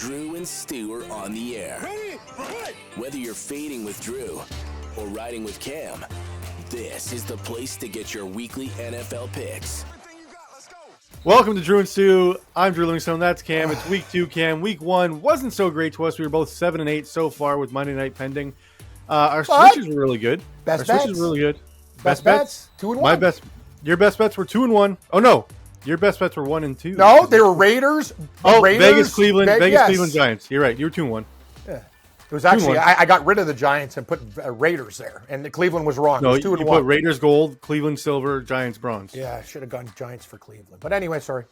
Drew and Stu are on the air. Ready? Whether you're fading with Drew or riding with Cam, this is the place to get your weekly NFL picks. Welcome to Drew and Stu. I'm Drew Livingstone. That's Cam. It's week 2, Cam. Week 1 wasn't so great to us. We were both 7-8 so far with Monday night pending. Our switches were really good. Best Our bets. switches were really good. Best bets. 2-1. Your best bets were 2-1. Oh no, your best bets were 1 and 2. No, they were Raiders. Vegas, Cleveland, yes. Cleveland Giants. You're right. You were 2-1. Yeah. It was actually I got rid of the Giants and put Raiders there, and the Cleveland was wrong. No, it was 2-1. You put Raiders gold, Cleveland silver, Giants bronze. Yeah, I should have gone Giants for Cleveland. But anyway, sorry.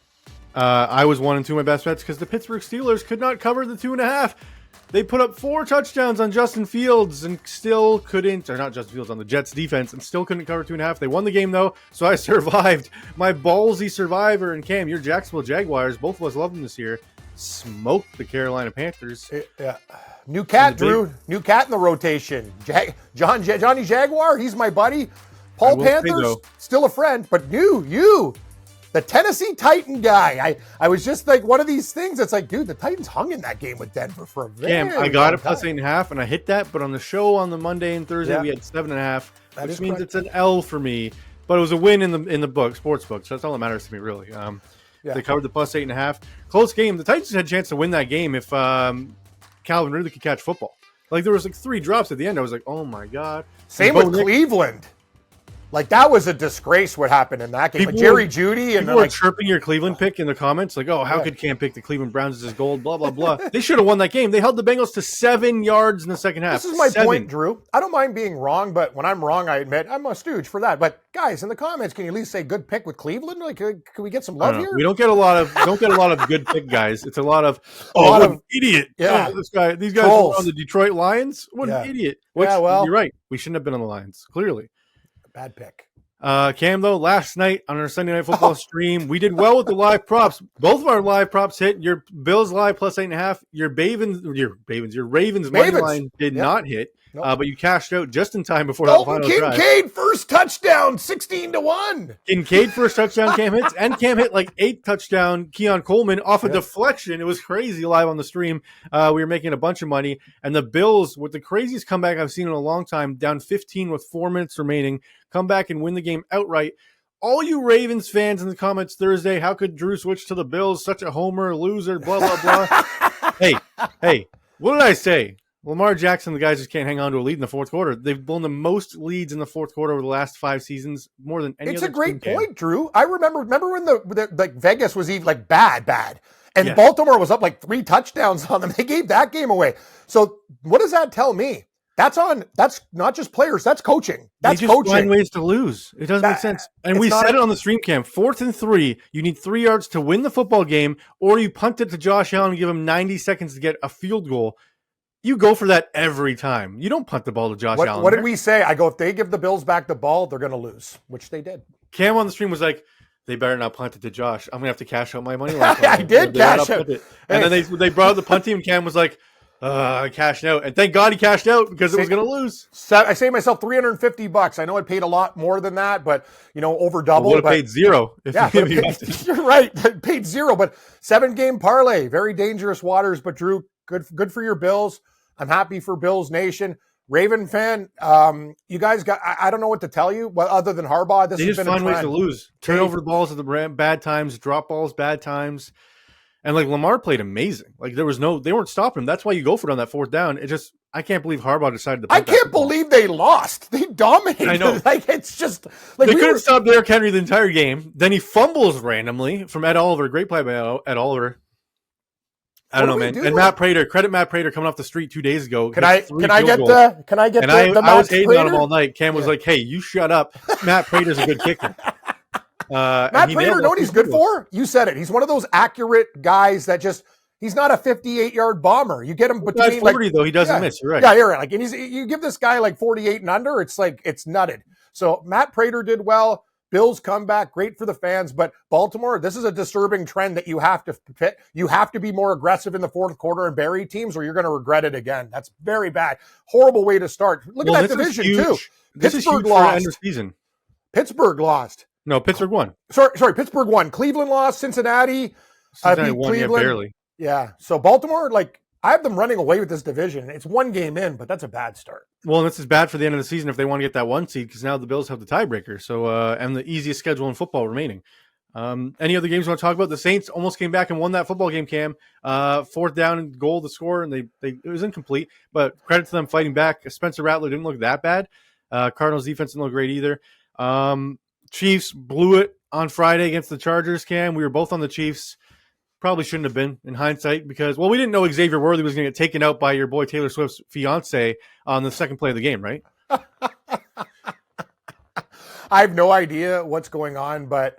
I was 1 and 2 my best bets because the Pittsburgh Steelers could not cover the 2.5. They put up 4 touchdowns on Justin Fields and still couldn't, or not Justin Fields, on the Jets defense and still couldn't cover 2.5. They won the game though, so I survived. My ballsy survivor and Cam, your Jacksonville Jaguars, both of us love them this year, smoked the Carolina Panthers. Yeah. New cat, Drew. New cat in the rotation. Johnny Jaguar, he's my buddy. Paul Panthers, still a friend, but you. The Tennessee Titan guy. I was just like one of these things that's like, dude, the Titans hung in that game with Denver for a very long time. I got it plus 8.5, and I hit that, but on the show on the Monday and Thursday, we had 7.5, which means it's an L for me. But it was a win in the book, sports book, so that's all that matters to me, really. They covered the plus 8.5. Close game. The Titans had a chance to win that game if Calvin Ridley could catch football. Like, there was like 3 drops at the end. I was like, oh my God. Same with Cleveland. Like, that was a disgrace what happened in that game. With Jerry Jeudy and people were chirping your Cleveland pick in the comments. Like, oh, how could Cam pick the Cleveland Browns as his gold? Blah, blah, blah. They should have won that game. They held the Bengals to 7 yards in the second half. This is my point, Drew. I don't mind being wrong, but when I'm wrong, I admit I'm a stooge for that. But guys, in the comments, can you at least say good pick with Cleveland? Like, can we get some love here? We don't get a lot of good pick guys. It's a lot of idiot. Yeah, these guys were on the Detroit Lions. What an idiot. Which, you're right. We shouldn't have been on the Lions. Clearly, bad pick. Cam, though, last night on our Sunday Night Football stream, we did well with the live props. Both of our live props hit. Your Bills live plus 8.5. Your Ravens money line did not hit. Nope. But you cashed out just in time before that final drive. Kincaid first touchdown, 16-1. Kincaid first touchdown, Cam hits, and Cam hit like 8 touchdown. Keon Coleman off a deflection. It was crazy live on the stream. We were making a bunch of money, and the Bills, with the craziest comeback I've seen in a long time, down 15 with 4 minutes remaining, come back and win the game outright. All you Ravens fans in the comments Thursday, how could Drew switch to the Bills? Such a homer, loser, blah, blah, blah. Hey, what did I say? Lamar Jackson, the guys just can't hang on to a lead in the fourth quarter. They've blown the most leads in the fourth quarter over the last 5 seasons, more than any other team. It's a great point, Drew. I remember when the Vegas was even like bad, and Baltimore was up like 3 touchdowns on them. They gave that game away. So what does that tell me? That's not just players. That's coaching. That's they just coaching. Find ways to lose. It doesn't make sense. And we said it on the stream cam. 4th and 3. You need 3 yards to win the football game, or you punt it to Josh Allen and give him 90 seconds to get a field goal. You go for that every time. You don't punt the ball to Josh Allen. What did we say? I go, if they give the Bills back the ball, they're going to lose, which they did. Cam on the stream was like, they better not punt it to Josh. I'm going to have to cash out my money. I did cash out. And then they brought up the punt team. Cam was like, I cashed out. And thank God he cashed out because it was going to lose. I saved myself $350. I know it paid a lot more than that, but, over double. Would have paid zero. You're right. It paid zero, but 7-game parlay. Very dangerous waters, but Drew, good for your Bills. I'm happy for Bills Nation. Raven fan, you guys got, I don't know what to tell you, well, other than Harbaugh. This has been a trend. They just find ways to lose. Turn over the balls at the bad times, drop balls, bad times. And like Lamar played amazing. Like they weren't stopping him. That's why you go for it on that 4th down. I can't believe Harbaugh decided to. I can't believe they lost. They dominated. I know. Like it's just like they couldn't stop Derrick Henry the entire game. Then he fumbles randomly from Ed Oliver. Great play by Ed Oliver. I don't know, man. And Matt Prater, credit Matt Prater coming off the street 2 days ago. Can I get the I was hating on him all night. Cam was like, "Hey, you shut up." Matt Prater's a good kicker. Matt Prater, know what he's good for? You said it. He's one of those accurate guys that he's not a 58-yard bomber. You get him between 40 though, he doesn't miss. You're right. Yeah, you're right. Like, and you give this guy like 48 and under, it's nutted. So Matt Prater did well. Bills comeback, great for the fans, but Baltimore, this is a disturbing trend that you have to fit. You have to be more aggressive in the fourth quarter and bury teams, or you're going to regret it again. That's very bad. Horrible way to start. Look at that division too. Pittsburgh lost. End of season. Pittsburgh lost. No, Pittsburgh won. Sorry, Pittsburgh won. Cleveland lost. Cincinnati won, Cleveland. Yeah, barely. Yeah. So Baltimore, like, I have them running away with this division. It's one game in, but that's a bad start. Well, and this is bad for the end of the season if they want to get that 1 seed, because now the Bills have the tiebreaker. So, and the easiest schedule in football remaining. Any other games you want to talk about? The Saints almost came back and won that football game, Cam. 4th down and goal to score, and it was incomplete, but credit to them fighting back. Spencer Rattler didn't look that bad. Cardinals defense didn't look great either. Chiefs blew it on Friday against the Chargers, Cam. We were both on the Chiefs. Probably shouldn't have been in hindsight because, well, we didn't know Xavier Worthy was going to get taken out by your boy Taylor Swift's fiance on the second play of the game, right? I have no idea what's going on, but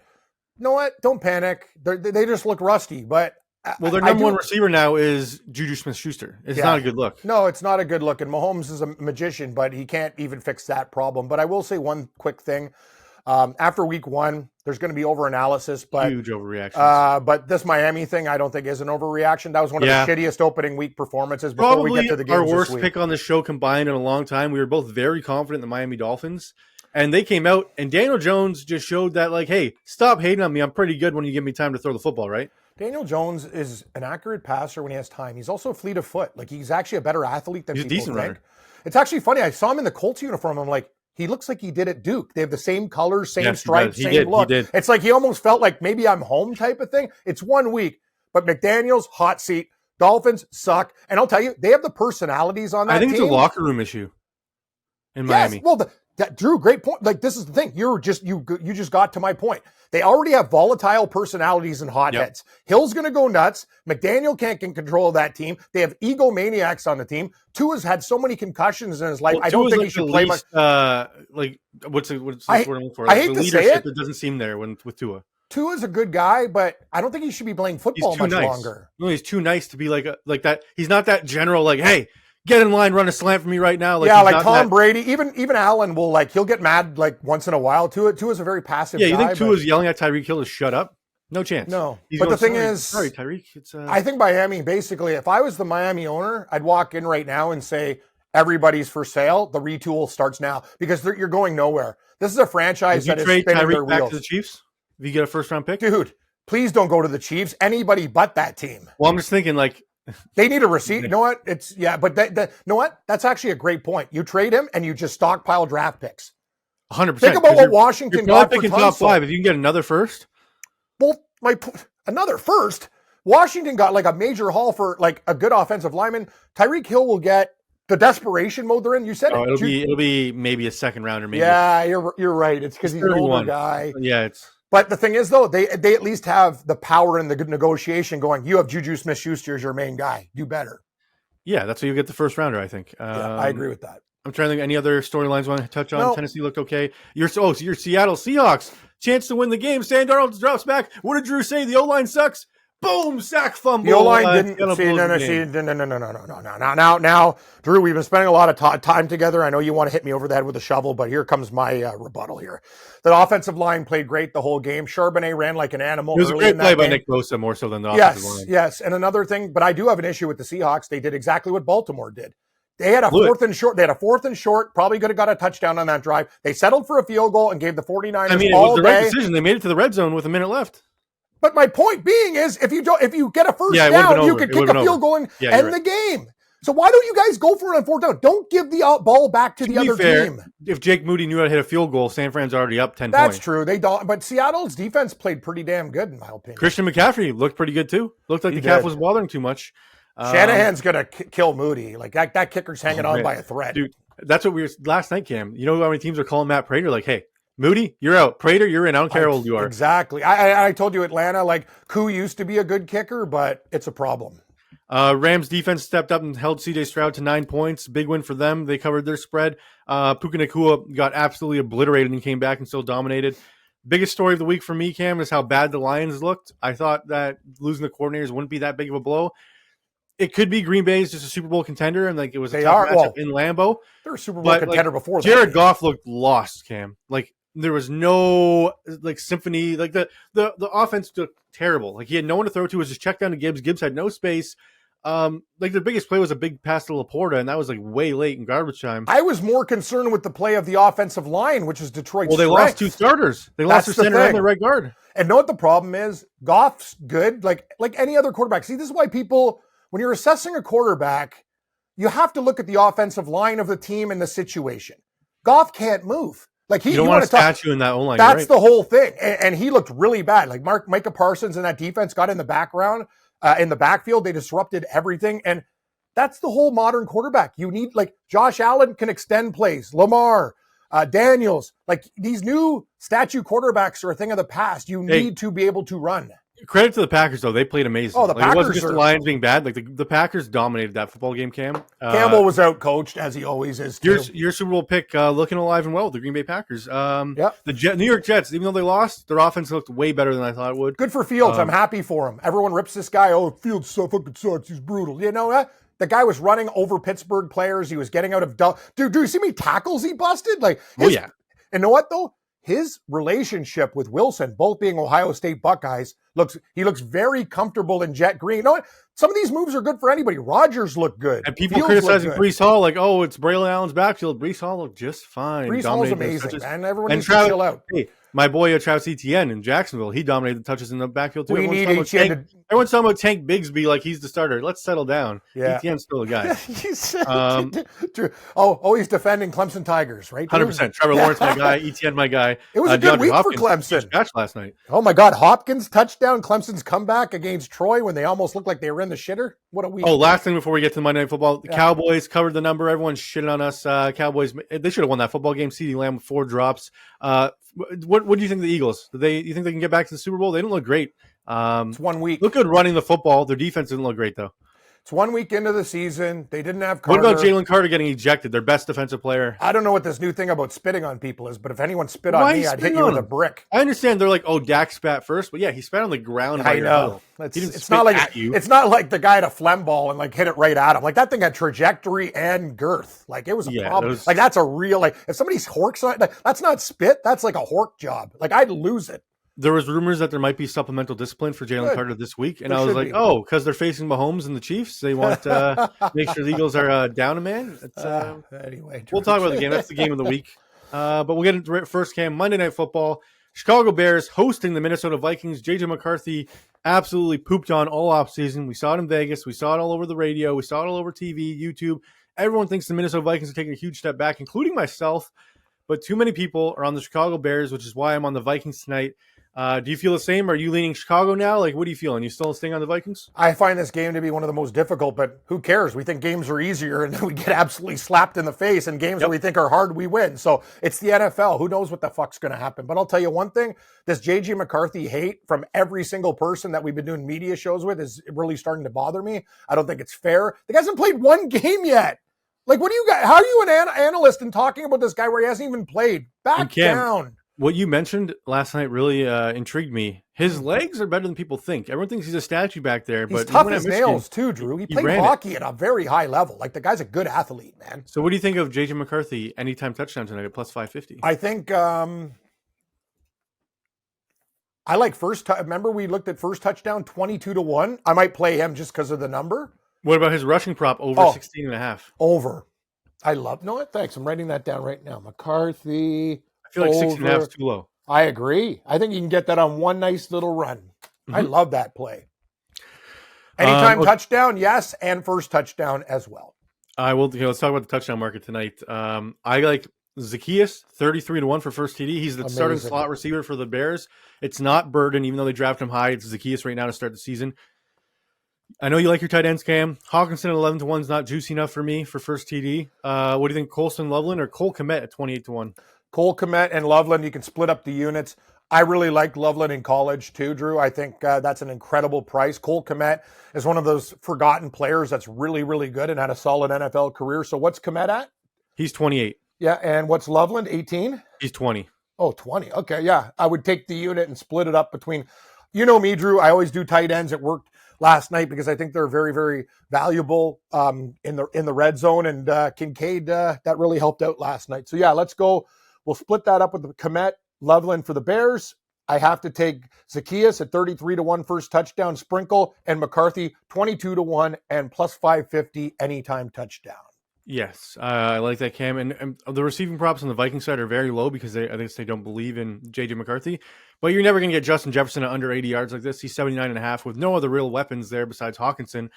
you know what? Don't panic. They just look rusty. But well, their number one receiver now is Juju Smith-Schuster. It's not a good look. No, it's not a good look. And Mahomes is a magician, but he can't even fix that problem. But I will say one quick thing. After week 1, there's going to be overanalysis, but huge overreaction. But this Miami thing, I don't think is an overreaction. That was one of the shittiest opening week performances. Before Probably we get to the games our worst this week. pick on the show combined in a long time. We were both very confident in the Miami Dolphins, and they came out, and Daniel Jones just showed that, like, hey, stop hating on me. I'm pretty good when you give me time to throw the football, right? Daniel Jones is an accurate passer when he has time. He's also fleet of foot. Like, he's actually a better athlete than He's a people decent think. runner. It's actually funny. I saw him in the Colts uniform. I'm like, he looks like he did at Duke. They have the same colors, same stripes, same look. It's like he almost felt like maybe I'm home type of thing. It's 1 week, but McDaniels, hot seat. Dolphins suck. And I'll tell you, they have the personalities on that team. I think it's a locker room issue in Miami. Well, Drew, great point. Like, this is the thing. You just got to my point. They already have volatile personalities and hotheads. Yep. Hill's going to go nuts. McDaniel can't get control of that team. They have egomaniacs on the team. Tua's had so many concussions in his life. I don't think he should play much. What's the word I'm looking for? I hate to say it. It doesn't seem there with Tua. Tua's a good guy, but I don't think he should be playing football much longer. No, he's too nice to be like that. He's not that general, like, hey, get in line, run a slant for me right now. Like, like Tom Brady, even Allen will, like, he'll get mad like once in a while. Tua's a very passive guy. Yeah, you think Tua's yelling at Tyreek Hill to shut up? No chance. No. But the thing is, sorry, Tyreek. I think Miami, basically, if I was the Miami owner, I'd walk in right now and say, everybody's for sale. The retool starts now because you're going nowhere. This is a franchise that is spinning their wheels. Would you trade Tyreek back to the Chiefs if you get a first-round pick? Dude, please don't go to the Chiefs. Anybody but that team. Well, I'm just thinking, like, they need a receipt. You know what? You know what? That's actually a great point. You trade him and you just stockpile draft picks. 100%. Think about what Washington got for top 5. If you can get another first. Well, another first. Washington got like a major haul for like a good offensive lineman. Tyreek Hill will get the desperation mode they're in. You said it'll be maybe a second rounder. Maybe. Yeah, you're right. It's because he's an older guy. Yeah, But the thing is, though, they at least have the power in the good negotiation going, you have Juju Smith-Schuster as your main guy. Do better. Yeah, that's how you get the first rounder, I think. I agree with that. I'm trying to think any other storylines you want to touch on. No. Tennessee looked okay. Your Seattle Seahawks. Chance to win the game. Sam Darnold drops back. What did Drew say? The O-line sucks. Boom, sack fumble. The O-line didn't see. No. Now, Drew, we've been spending a lot of time together. I know you want to hit me over the head with a shovel, but here comes my rebuttal here. The offensive line played great the whole game. Charbonnet ran like an animal. It was a great play by Nick Bosa more so than the offensive line. Yes. And another thing, but I do have an issue with the Seahawks. They did exactly what Baltimore did. They had a fourth and short. Probably could have got a touchdown on that drive. They settled for a field goal and gave the 49ers all day. It was the right decision. They made it to the red zone with a minute left. But my point being is, if you get a first down, you can kick a field goal and end the game. So why don't you guys go for it on fourth down? Don't give the ball back to the other team. If Jake Moody knew how to hit a field goal, San Fran's already up 10 That's points. True. They don't. But Seattle's defense played pretty damn good, in my opinion. Christian McCaffrey looked pretty good too. Looked like the calf was bothering too much. Shanahan's gonna kill Moody. Like that kicker's hanging on by a thread. Dude, that's what we were last night, Cam. You know how many teams are calling Matt Prater like, hey, Moody, you're out. Prater, you're in. I don't care how old you are. Exactly. I told you Atlanta, like, Koo used to be a good kicker, but it's a problem. Rams defense stepped up and held C.J. Stroud to 9 points. Big win for them. They covered their spread. Puka Nacua got absolutely obliterated and came back and still dominated. Biggest story of the week for me, Cam, is how bad the Lions looked. I thought that losing the coordinators wouldn't be that big of a blow. It could be Green Bay's just a Super Bowl contender, and like it was a tough matchup in Lambeau. They're a Super Bowl contender before that. Jared Goff looked lost, Cam. Like there was no like symphony. Like the offense looked terrible. Like he had no one to throw to. It was just check down to Gibbs. Gibbs had no space. like the biggest play was a big pass to Laporta, and that was like way late in garbage time. I was more concerned with the play of the offensive line, which is Detroit's Well, they strength. lost 2 starters. They lost their center and their right guard. And know what the problem is? Goff's good, like any other quarterback. See, this is why people, when you're assessing a quarterback, you have to look at the offensive line of the team and the situation. Goff can't move. Like you don't want to statue in that O-line. That's right? the whole thing. And he looked really bad. Like Micah Parsons and that defense got in the background, in the backfield. They disrupted everything. And that's the whole modern quarterback. You need, like, Josh Allen can extend plays. Lamar, Daniels, like these new statue quarterbacks are a thing of the past. You need to be able to run. Credit to the Packers, though. They played amazing. Oh, the Packers it wasn't just the Lions being bad. Like the Packers dominated that football game, Cam. Campbell was out-coached, as he always is, too. Your Super Bowl pick looking alive and well with the Green Bay Packers. The New York Jets, even though they lost, their offense looked way better than I thought it would. Good for Fields. I'm happy for him. Everyone rips this guy. Oh, Fields so fucking sucks. He's brutal. You know what? The guy was running over Pittsburgh players. He was getting out of... Dude, do you see how many tackles he busted? Like, yeah. And know what, though? His relationship with Wilson, both being Ohio State Buckeyes, he looks very comfortable in jet green. You know what? Some of these moves are good for anybody. Rodgers looked good. And people criticizing Breece Hall, like, oh, it's Braylon Allen's backfield. Breece Hall looked just fine. Breece Hall's amazing, man. Everyone needs to chill out. Hey, my boy Travis Etienne in Jacksonville, he dominated the touches in the backfield, too. We need Etienne. Everyone's talking about Tank Bigsby like he's the starter. Let's settle down. Yeah. Etienne's still a guy. He's defending Clemson Tigers, right? 100%. Trevor Lawrence, my guy. Etienne, my guy. It was a good week for Clemson. Catch last night. Oh, my God. Hopkins touchdown. Clemson's comeback against Troy when they almost looked like they were in the shitter. What a week. Oh, last thing before we get to the Monday Night Football. The Cowboys covered the number. Everyone's shitting on us. Cowboys, they should have won that football game. CeeDee Lamb with 4 drops. What do you think of the Eagles? Do you think they can get back to the Super Bowl? They didn't look great. It's 1 week. Look good running the football. Their defense didn't look great, though. It's 1 week into the season. They didn't have Carter. What about Jalen Carter getting ejected, their best defensive player? I don't know what this new thing about spitting on people is, but if anyone spit on me, I'd hit you with a brick. I understand they're like, oh, Dak spat first, but yeah, he spat on the ground. I know. It's not like at you. It's not like the guy had a phlegm ball and like hit it right at him. Like that thing had trajectory and girth. Like it was a problem. Like that's a real, like if somebody horks on it, that's not spit. That's like a hork job. Like I'd lose it. There was rumors that there might be supplemental discipline for Jalen Carter this week, and I was like, "Oh, because they're facing Mahomes and the Chiefs, they want to make sure the Eagles are down a man." Anyway, we'll talk about the game. That's the game of the week. But we'll get into it first. Cam, Monday Night Football, Chicago Bears hosting the Minnesota Vikings. JJ McCarthy absolutely pooped on all offseason. We saw it in Vegas. We saw it all over the radio. We saw it all over TV, YouTube. Everyone thinks the Minnesota Vikings are taking a huge step back, including myself. But too many people are on the Chicago Bears, which is why I'm on the Vikings tonight. Do you feel the same? Are you leaning Chicago now? Like, what are you feeling? You still staying on the Vikings? I find this game to be one of the most difficult, but who cares? We think games are easier, and then we get absolutely slapped in the face, and games that we think are hard, we win. So it's the NFL. Who knows what the fuck's going to happen? But I'll tell you one thing. This J.J. McCarthy hate from every single person that we've been doing media shows with is really starting to bother me. I don't think it's fair. The guy hasn't played one game yet. Like, what do you got? How are you an analyst and talking about this guy where he hasn't even played? Back down. What you mentioned last night really intrigued me. His legs are better than people think. Everyone thinks he's a statue back there. He's but tough as nails too, Drew. He played hockey at a very high level. Like the guy's a good athlete, man. So what do you think of JJ McCarthy anytime touchdown tonight at plus 550? I think I like remember we looked at first touchdown 22-1. I might play him just because of the number. What about his rushing prop over 16.5? Over. Thanks. I'm writing that down right now. McCarthy. I feel like 16.5 is too low. I agree. I think you can get that on one nice little run. Mm-hmm. I love that play. Anytime touchdown, yes, and first touchdown as well. I will. Let's talk about the touchdown market tonight. I like Zacchaeus 33-1 for first TD. He's the starting slot receiver for the Bears. It's not Burden, even though they drafted him high. It's Zacchaeus right now to start the season. I know you like your tight ends, Cam. Hawkinson at 11-1 is not juicy enough for me for first TD. What do you think, Colston Loveland or Cole Kmet at 28-1? Cole Kmet and Loveland, you can split up the units. I really liked Loveland in college too, Drew. I think that's an incredible price. Cole Kmet is one of those forgotten players that's really, really good and had a solid NFL career. So what's Kmet at? He's 28. Yeah, and what's Loveland, 18? He's 20. Oh, 20. Okay, yeah. I would take the unit and split it up between, you know me, Drew, I always do tight ends. It worked last night because I think they're very, very valuable in the red zone. And Kincaid, that really helped out last night. So yeah, let's go. We'll split that up with the Kmet, Loveland for the Bears. I have to take Zacchaeus at 33-1 first touchdown sprinkle, and McCarthy 22-1 and plus 550 anytime touchdown. Yes, I like that, Cam. And the receiving props on the Vikings side are very low because I guess they don't believe in J.J. McCarthy. But you're never going to get Justin Jefferson at under 80 yards like this. He's 79.5 with no other real weapons there besides Hawkinson.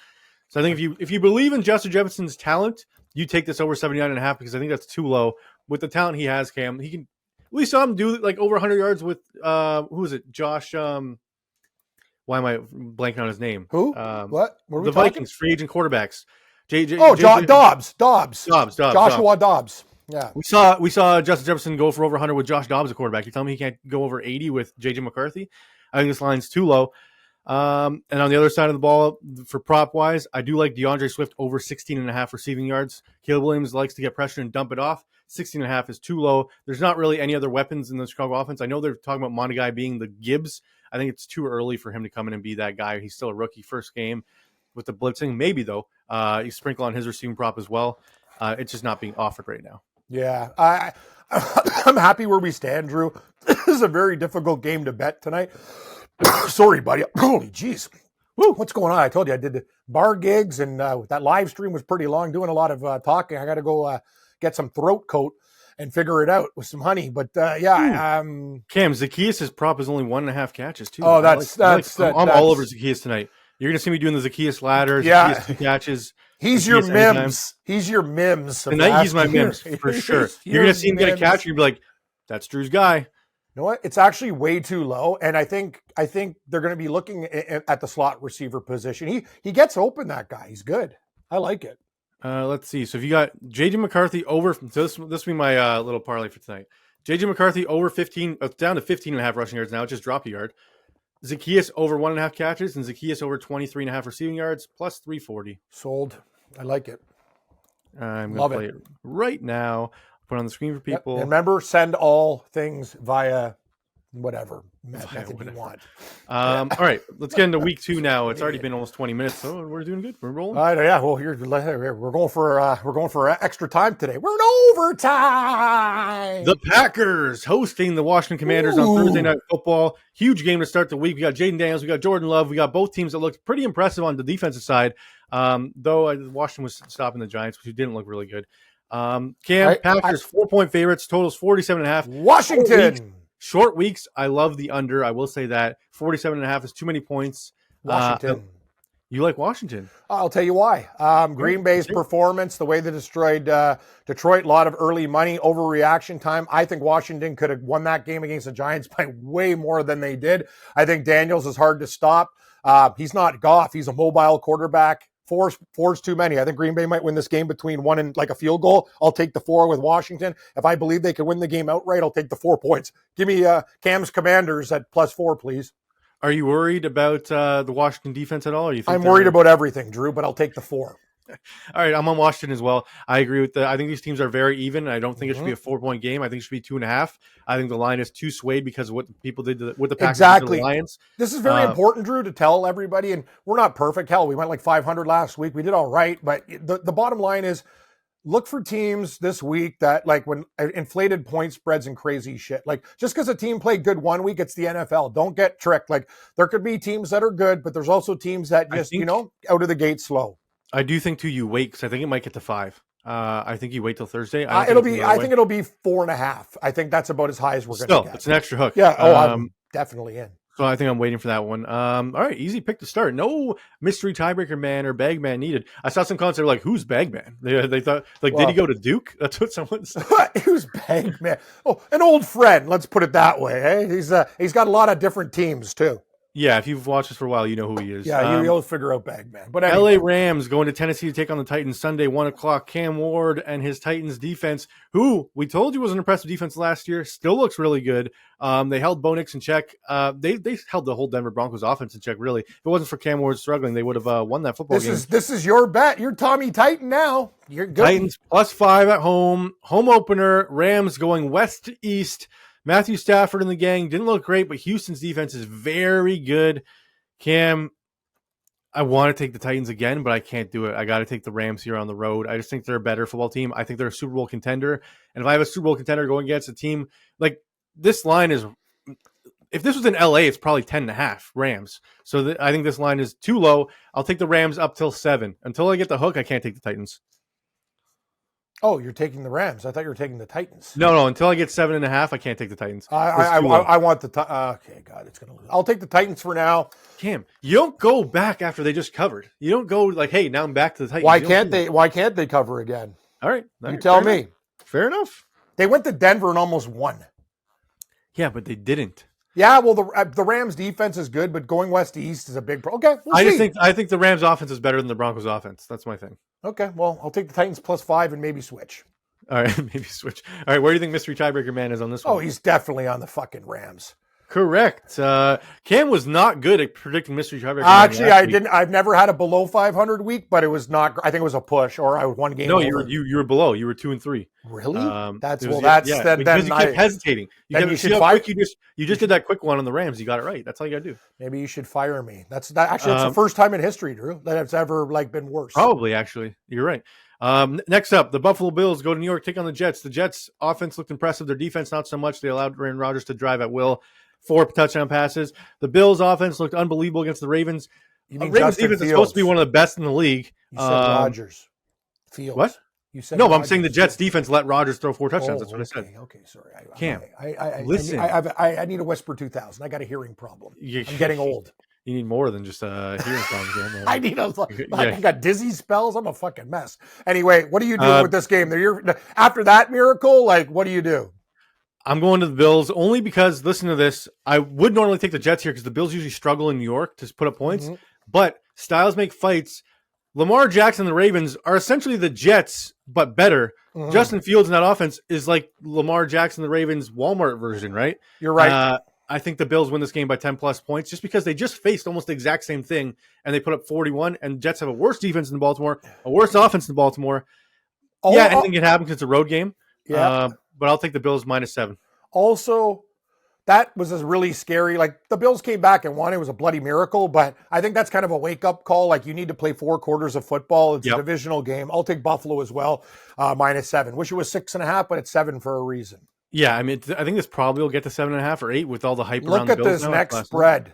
So I think if you believe in Justin Jefferson's talent, you take this over 79.5 because I think that's too low. With the talent he has, Cam, he can. We saw him do like over 100 yards with who is it? Josh. Why am I blanking on his name? Who? What? Were we the talking? Vikings free agent quarterbacks. Dobbs. Joshua Dobbs. Dobbs. Yeah. We saw Justin Jefferson go for over 100 with Josh Dobbs, a quarterback. You tell me he can't go over 80 with J.J. McCarthy? I think this line's too low. And on the other side of the ball, for prop-wise, I do like DeAndre Swift over 16.5 receiving yards. Caleb Williams likes to get pressure and dump it off. 16.5 is too low. There's not really any other weapons in the Chicago offense. I know they're talking about Monteguy being the Gibbs. I think it's too early for him to come in and be that guy. He's still a rookie, first game with the blitzing. Maybe, though. You sprinkle on his receiving prop as well. It's just not being offered right now. Yeah. I'm happy where we stand, Drew. This is a very difficult game to bet tonight. Sorry, buddy. Holy jeez. What's going on? I told you I did the bar gigs, and that live stream was pretty long, doing a lot of talking. I got to go get some throat coat and figure it out with some honey. But Cam, Zacchaeus' prop is only 1.5 catches too. Oh, I'm all over Zacchaeus tonight. You're gonna see me doing the Zacchaeus ladder. Yeah, Zacchaeus 2 catches. He's Zacchaeus your mims. anytime. He's your mims. Tonight he's my mims for sure. You're gonna see him get a catch, and you'll be like, "That's Drew's guy." You know what? It's actually way too low, and I think they're going to be looking at the slot receiver position. He gets open. That guy, he's good. I like it. Let's see. So if you got J.J. McCarthy over, so this will be my little parlay for tonight. J.J. McCarthy over 15, down to 15.5 rushing yards now. Just drop a yard. Zacchaeus over 1.5 catches, and Zacchaeus over 23.5 receiving yards, plus 340. Sold. I like it. I'm going to play it right now. Put it on the screen for people. Yep. And remember, send all things via whatever method you want. All right, let's get into week 2 now. It's already been almost 20 minutes, so we're doing good. We're rolling. Yeah. Well, we're going for extra time today. We're in overtime. The Packers hosting the Washington Commanders on Thursday Night Football. Huge game to start the week. We got Jaden Daniels, we got Jordan Love, we got both teams that looked pretty impressive on the defensive side. Though Washington was stopping the Giants, which didn't look really good. Packers 4-point favorites, totals 47.5. Washington. Short weeks. I love the under. I will say that 47.5 is too many points. Washington. You like Washington? I'll tell you why. Green Bay's performance, the way they destroyed Detroit, a lot of early money, overreaction time. I think Washington could have won that game against the Giants by way more than they did. I think Daniels is hard to stop. He's not Goff. He's a mobile quarterback. Four's too many. I think Green Bay might win this game between 1 and like a field goal. I'll take the 4 with Washington. If I believe they can win the game outright, I'll take the 4 points. Give me Cam's Commanders at +4, please. Are you worried about the Washington defense at all? Or you think I'm worried about everything, Drew, but I'll take the 4. All right, I'm on Washington as well. I agree with that. I think these teams are very even. I don't think it should be a 4-point game. I think it should be 2.5. I think the line is too swayed because of what the people did with the Packers did to the Lions. This is very important, Drew, to tell everybody. And we're not perfect. Hell, we went like 500 last week. We did all right. But the bottom line is look for teams this week that like when inflated point spreads and crazy shit. Like just because a team played good one week, it's the NFL. Don't get tricked. Like there could be teams that are good, but there's also teams that just, out of the gate slow. I do think too you wait because I think it might get to 5. I think you wait till Thursday. I think it'll be 4.5. I think that's about as high as we're going to get. It's an extra hook. Yeah. I'm definitely in. So I think I'm waiting for that one. All right, easy pick to start. No mystery tiebreaker man or bag man needed. I saw some comments that were like, "Who's bag man?" They thought like, did he go to Duke? That's what someone said. Who's bag man? Oh, an old friend. Let's put it that way. Hey, he's got a lot of different teams too. Yeah, if you've watched us for a while, you know who he is. Yeah, you'll figure out Bagman. But anyway. LA Rams going to Tennessee to take on the Titans Sunday, 1:00. Cam Ward and his Titans defense, who we told you was an impressive defense last year, still looks really good. They held Bo Nix in check. They held the whole Denver Broncos offense in check, really. If it wasn't for Cam Ward struggling, they would have won that football game. This is your bet. You're Tommy Titan now. You're good. Titans +5 at home. Home opener. Rams going west to east. Matthew Stafford and the gang didn't look great, but Houston's defense is very good. Cam, I want to take the Titans again, but I can't do it. I got to take the Rams here on the road. I just think they're a better football team. I think they're a Super Bowl contender. And if I have a Super Bowl contender going against a team, like this line is if this was in LA, it's probably 10.5 Rams. So I think this line is too low. I'll take the Rams up till 7. Until I get the hook, I can't take the Titans. Oh, you're taking the Rams. I thought you were taking the Titans. No. Until I get 7.5, I can't take the Titans. I want the okay, God, it's going to lose. I'll take the Titans for now. Cam, you don't go back after they just covered. You don't go like, hey, now I'm back to the Titans. Why can't they cover again? All right. You tell me. Fair enough. They went to Denver and almost won. Yeah, but they didn't. Yeah, well, the Rams defense is good, but going west to east is a big problem. Okay, we'll see. I think the Rams offense is better than the Broncos offense. That's my thing. Okay, well, I'll take the Titans +5 and maybe switch. All right, maybe switch. All right, where do you think mystery tiebreaker man is on this one? Oh, he's definitely on the fucking Rams. Correct. Cam was not good at predicting mystery tiebreaker. Actually, I didn't. I've never had a below 500 week, but it was not. I think it was a push, or I was one game. No, over. you were below. You were 2 and 3. Really? Then because you kept hesitating. You just did that quick one on the Rams. You got it right. That's all you got to do. Maybe you should fire me. That's the first time in history, Drew, that it's ever been worse. Probably, actually, you're right. Next up, the Buffalo Bills go to New York, take on the Jets. The Jets offense looked impressive. Their defense, not so much. They allowed Aaron Rodgers to drive at will. 4 touchdown passes. The Bills offense looked unbelievable against the Ravens. Ravens defense is supposed to be one of the best in the league. You said Rodgers. Fields. What? You said no, but I'm saying the Jets defense let Rodgers throw 4 touchdowns. That's what I said. Okay, sorry. Cam, listen. I need a Whisper 2000. I got a hearing problem. I'm getting old. You need more than just hearing problems. I got dizzy spells. I'm a fucking mess. Anyway, what are you doing with this game? After that miracle, what do you do? I'm going to the Bills only because, listen to this, I would normally take the Jets here because the Bills usually struggle in New York to put up points, but styles make fights. Lamar Jackson and the Ravens are essentially the Jets, but better. Justin Fields in that offense is like Lamar Jackson and the Ravens' Walmart version, right? You're right. I think the Bills win this game by 10-plus points just because they just faced almost the exact same thing, and they put up 41, and Jets have a worse defense than Baltimore, a worse offense than Baltimore. Anything can happen because it's a road game. Yeah. But I'll take the Bills -7. Also, that was really scary. The Bills came back and won. It was a bloody miracle, but I think that's kind of a wake-up call. You need to play 4 quarters of football. It's a divisional game. I'll take Buffalo as well, -7. Wish it was 6.5, but it's 7 for a reason. Yeah, I mean, I think this probably will get to 7.5 or 8 with all the hype around the Bills. Look at this next spread.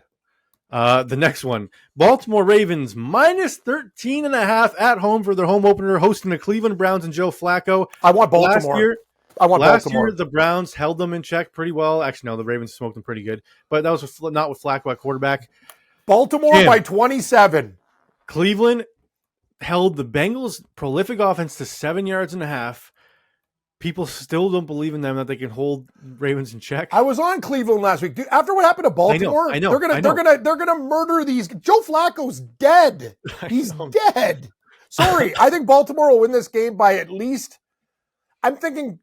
The next one, Baltimore Ravens -13.5 at home for their home opener, hosting the Cleveland Browns and Joe Flacco. I want Baltimore. Last year, the Browns held them in check pretty well. Actually, no, the Ravens smoked them pretty good. But that was not with Flacco at quarterback. Baltimore by 27. Cleveland held the Bengals' prolific offense to 7.5 yards. People still don't believe in them that they can hold Ravens in check. I was on Cleveland last week. Dude, after what happened to Baltimore, I know. They're gonna murder these. Joe Flacco's dead. He's dead. Sorry. I think Baltimore will win this game by at least, I'm thinking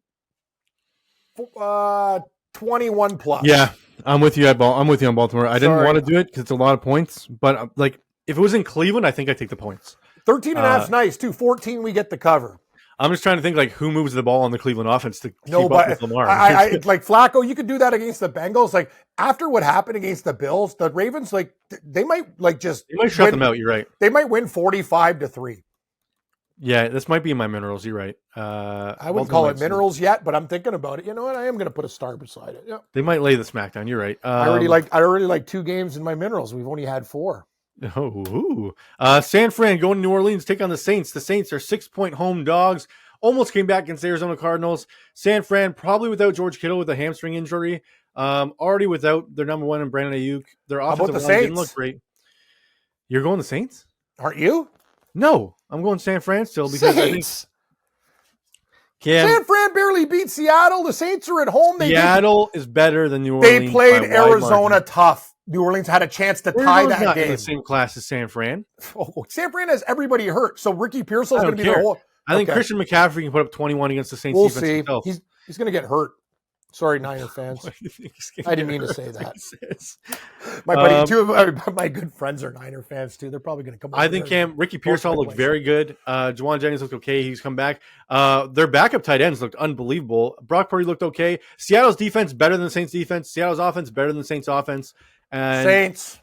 21 plus. Yeah, I'm with you. I'm with you on Baltimore. I didn't want to do it because it's a lot of points, but if it was in Cleveland, I think I'd take the points. 13.5 is nice too. 14, we get the cover. I'm just trying to think who moves the ball on the Cleveland offense to keep up with Lamar. Flacco, you could do that against the Bengals. After what happened against the Bills, the Ravens they might shut them out. You're right. They might win 45-3. Yeah, this might be in my minerals. You're right. I wouldn't call it minerals yet, but I'm thinking about it. You know what? I am going to put a star beside it. Yeah. They might lay the smackdown. You're right. I already like 2 games in my minerals. We've only had 4. San Fran going to New Orleans, take on the Saints. The Saints are 6-point home dogs. Almost came back against the Arizona Cardinals. San Fran probably without George Kittle with a hamstring injury. Already without their number 1 in Brandon Ayuk. Their offensive line didn't look great. You're going the Saints? Aren't you? No, I'm going San Fran still because Saints. San Fran barely beat Seattle. The Saints are at home. Seattle is better than New Orleans. They played Arizona tough. New Orleans had a chance to tie that not game. In the same class as San Fran. Oh, San Fran has everybody hurt. So Ricky Pearsall's going to be the whole. I think Christian McCaffrey can put up 21 against the Saints defense himself. He's going to get hurt. Sorry, Niner fans. I didn't mean to say that. My buddy, 2 of my good friends are Niner fans too. They're probably going to come. I think Ricky Pearsall looked very good. Juwan Jennings looked okay. He's come back. Their backup tight ends looked unbelievable. Brock Purdy looked okay. Seattle's defense better than the Saints defense. Seattle's offense better than the Saints offense. And Saints.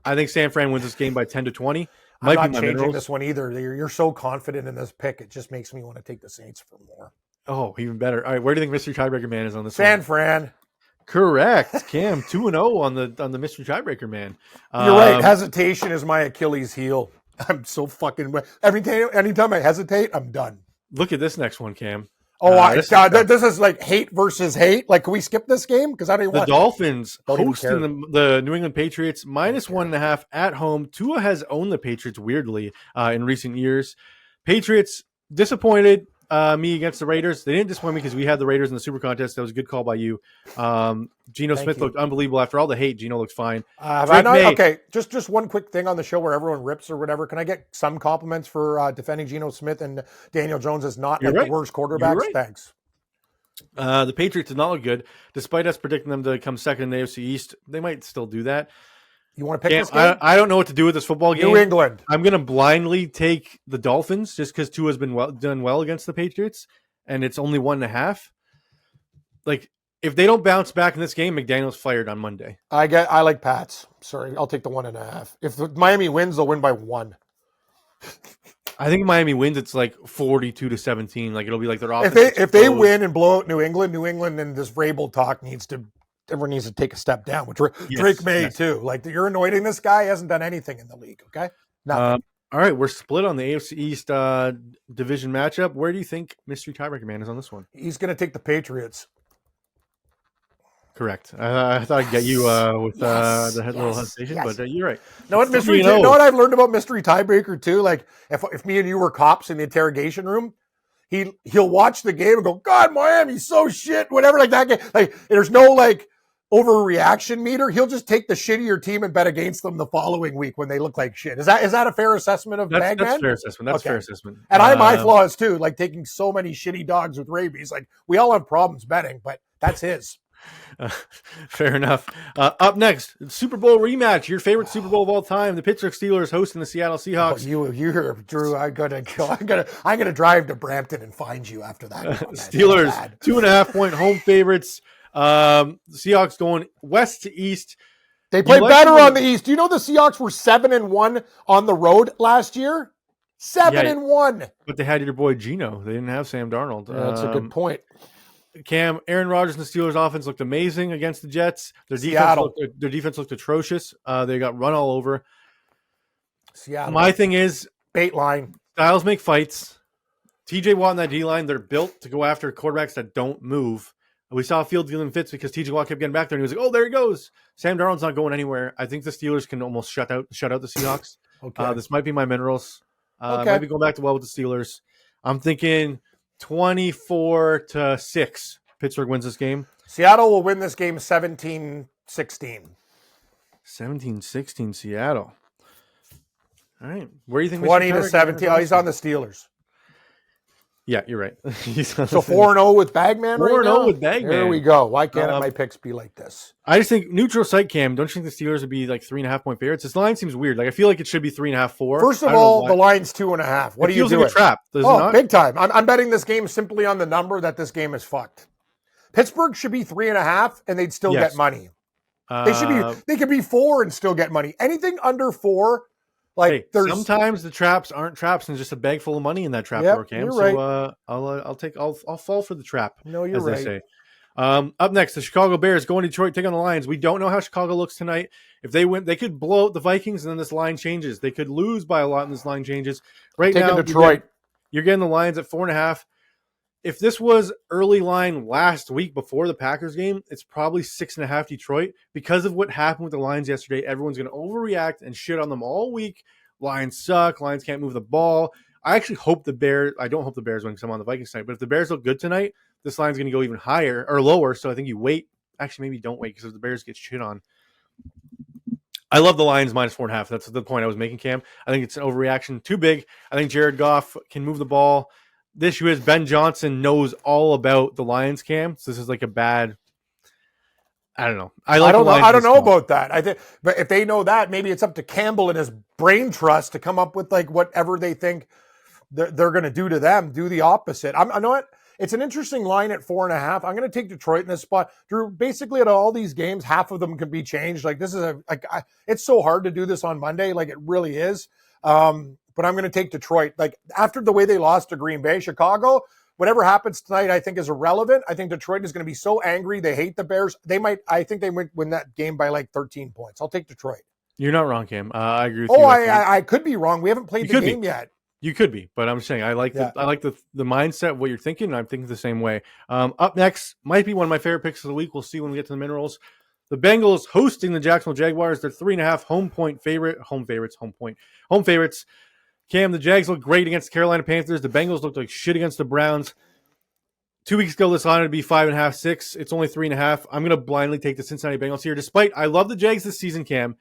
I think San Fran wins this game by 10-20. I'm not changing this one either. You're so confident in this pick. It just makes me want to take the Saints for more. Oh, even better. All right, where do you think Mr. Tiebreaker Man is on this San Fran. Correct. Cam, 2-0 on the mystery tiebreaker, man. You're right. Hesitation is my Achilles heel. I'm so fucking... Anytime I hesitate, I'm done. Look at this next one, Cam. This is like hate versus hate. Like, can we skip this game? Because I don't even want... The Dolphins Don't even hosting the New England Patriots -1.5 at home. Tua has owned the Patriots weirdly in recent years. Patriots disappointed me against the Raiders. They didn't disappoint me because we had the Raiders in the Super Contest. That was a good call by you. Geno Smith looked unbelievable. After all the hate, Geno looks fine. Okay, just one quick thing on the show where everyone rips or whatever. Can I get some compliments for defending Geno Smith and Daniel Jones as not the worst quarterbacks? Right. Thanks. The Patriots did not look good. Despite us predicting them to come second in the AFC East, they might still do that. You want to pick this game? I don't know what to do with this football game. New England. I'm going to blindly take the Dolphins just because Tua has been done well against the Patriots, and it's only 1.5. Like, if they don't bounce back in this game, McDaniel's fired on Monday. I like Pats. Sorry, I'll take the 1.5. If Miami wins, they'll win by 1. I think Miami wins. It's like 42-17. Like, it'll be like their offense. If they win and blow out New England and this Vrabel talk everyone needs to take a step down, which Drake may too. Like, you're anointing this guy. He hasn't done anything in the league. Okay. All right, we're split on the AFC East division matchup. Where do you think mystery tiebreaker man is on this one? He's going to take the Patriots. Correct. I thought I'd get you with the little hesitation, but you're right. Know what I've learned about mystery tiebreaker too? Like, if me and you were cops in the interrogation room, he'll watch the game and go, God, Miami's so shit, whatever, like that game. Like, there's no like overreaction meter. He'll just take the shittier team and bet against them the following week when they look like shit. Is that a fair assessment of Bagman? That's fair assessment. That's fair assessment. And I have my flaws too, like taking so many shitty dogs with rabies. Like, we all have problems betting, but that's his. Fair enough. Up next, Super Bowl rematch. Your favorite Super Bowl of all time. The Pittsburgh Steelers hosting the Seattle Seahawks. You hear, Drew? I'm gonna drive to Brampton and find you after that. Steelers 2.5-point home favorites. Seahawks going west to east. They played better on the east. Do you know the Seahawks were 7-1 on the road last year? 7-1. But they had your boy Geno. They didn't have Sam Darnold. That's a good point. Cam, Aaron Rodgers and the Steelers offense looked amazing against the Jets. Their defense looked atrocious. They got run all over. Seattle. My thing is, bait line. Styles make fights. TJ Watt and that D-line, they're built to go after quarterbacks that don't move. We saw Field dealing fits because TJ Watt kept getting back there, and he was like, oh, there he goes. Sam Darnold's not going anywhere. I think the Steelers can almost shut out the Seahawks. Okay. This might be my minerals. Might be going back to well with the Steelers. I'm thinking 24-6. Pittsburgh wins this game. Seattle will win this game 17-16. 17-16 Seattle. All right. Where do you think 20-17? Oh, he's on the Steelers. Yeah, you're right. So 4-0 with Bagman right now? 4-0 with Bagman. There we go. Why can't my picks be like this? I just think neutral site, Cam, don't you think the Steelers would be like 3.5-point favorites? This line seems weird. Like, I feel like it should be 3.5, 4. First of all, the line's 2.5. What are you doing? It feels like a trap. Does it not? Big time. I'm betting this game simply on the number that this game is fucked. Pittsburgh should be 3.5 and they'd still get money. They could be 4 and still get money. Anything under 4, like, there's sometimes the traps aren't traps and just a bag full of money in that trap door, Cam. You're so right. I'll fall for the trap. No, you're right. They say. Up next, the Chicago Bears going to Detroit, take on the Lions. We don't know how Chicago looks tonight. If they win, they could blow out the Vikings, and then this line changes. They could lose by a lot, and this line changes. Right now, Detroit. You're getting the Lions at 4.5. If this was early line last week before the Packers game, it's probably 6.5 Detroit. Because of what happened with the Lions yesterday, everyone's going to overreact and shit on them all week. Lions suck. Lions can't move the ball. I actually hope the Bears – I don't hope the Bears win because I'm on the Vikings tonight. But if the Bears look good tonight, this line's going to go even higher or lower. So I think you wait. Actually, maybe don't wait because if the Bears get shit on. I love the Lions -4.5. That's the point I was making, Cam. I think it's an overreaction. Too big. I think Jared Goff can move the ball. The issue is Ben Johnson knows all about the Lions, Cam. So this is like a bad – I don't know. I don't know about that. I think, but if they know that, maybe it's up to Campbell and his brain trust to come up with like whatever they think they're going to do to them. Do the opposite. I know it. It's an interesting line at 4.5. I'm going to take Detroit in this spot. Drew, basically at all these games, half of them can be changed. Like this is it's so hard to do this on Monday. Like it really is. But I'm going to take Detroit. Like after the way they lost to Green Bay, Chicago, whatever happens tonight, I think is irrelevant. I think Detroit is going to be so angry. They hate the Bears. I think they might win that game by like 13 points. I'll take Detroit. You're not wrong, Cam. I agree with you. I could be wrong. We haven't played the game yet. You could be, but I'm saying I like the mindset of what you're thinking, and I'm thinking the same way. Up next might be one of my favorite picks of the week. We'll see when we get to the minerals. The Bengals hosting the Jacksonville Jaguars. They're 3.5 home favorites. Cam, the Jags look great against the Carolina Panthers. The Bengals looked like shit against the Browns. 2 weeks ago, this line would be 5.5, 6. It's only 3.5. I'm going to blindly take the Cincinnati Bengals here. Despite I love the Jags this season, Cam.